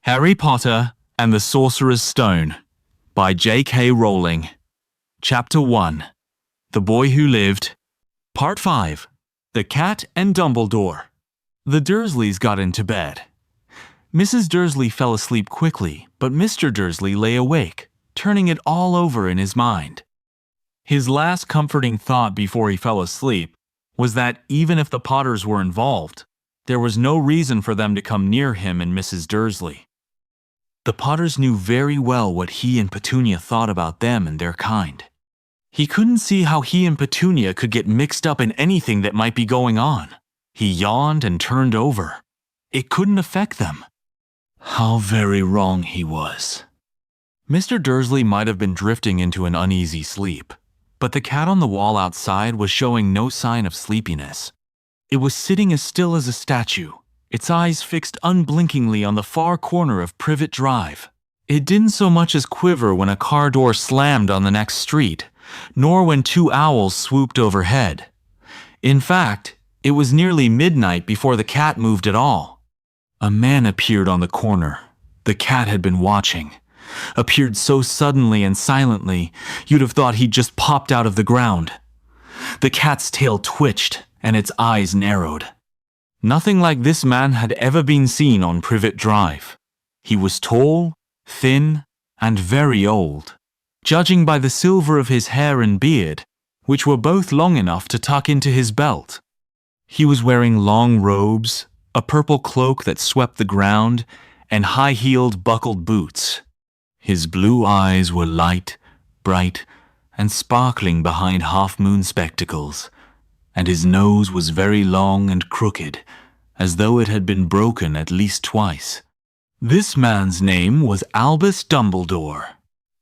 Harry Potter and the Sorcerer's Stone by J.K. Rowling. Chapter 1. The Boy Who Lived. Part 5. The Cat and Dumbledore. The Dursleys got into bed. Mrs. Dursley fell asleep quickly, but Mr. Dursley lay awake, turning it all over in his mind. His last comforting thought before he fell asleep was that even if the Potters were involved, there was no reason for them to come near him and Mrs. Dursley. The Potters knew very well what he and Petunia thought about them and their kind. He couldn't see how he and Petunia could get mixed up in anything that might be going on. He yawned and turned over. It couldn't affect them. How very wrong he was. Mr. Dursley might have been drifting into an uneasy sleep, but the cat on the wall outside was showing no sign of sleepiness. It was sitting as still as a statue, its eyes fixed unblinkingly on the far corner of Privet Drive. It didn't so much as quiver when a car door slammed on the next street, nor when two owls swooped overhead. In fact, it was nearly midnight before the cat moved at all. A man appeared on the corner. The cat had been watching. Appeared so suddenly and silently, you'd have thought he'd just popped out of the ground. The cat's tail twitched, and its eyes narrowed. Nothing like this man had ever been seen on Privet Drive. He was tall, thin, and very old, judging by the silver of his hair and beard, which were both long enough to tuck into his belt. He was wearing long robes, a purple cloak that swept the ground, and high-heeled buckled boots. His blue eyes were light, bright, and sparkling behind half-moon spectacles, and his nose was very long and crooked, as though it had been broken at least twice. This man's name was Albus Dumbledore.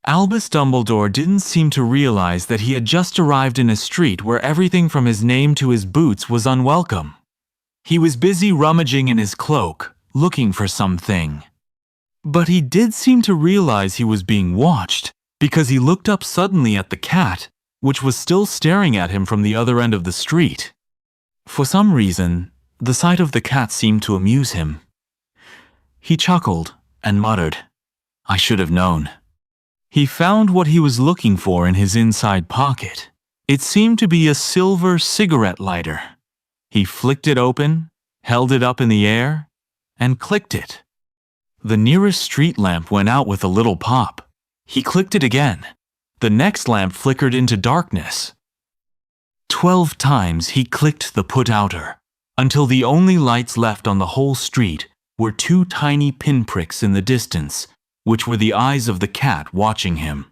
Albus Dumbledore didn't seem to realize that he had just arrived in a street where everything from his name to his boots was unwelcome. He was busy rummaging in his cloak, looking for something. But he did seem to realize he was being watched, because he looked up suddenly at the cat, which was still staring at him from the other end of the street. For some reason, the sight of the cat seemed to amuse him. He chuckled and muttered, "I should have known." He found what he was looking for in his inside pocket. It seemed to be a silver cigarette lighter. He flicked it open, held it up in the air, and clicked it. The nearest street lamp went out with a little pop. He clicked it again. The next lamp flickered into darkness. 12 times he clicked the put-outer, until the only lights left on the whole street were two tiny pinpricks in the distance, which were the eyes of the cat watching him.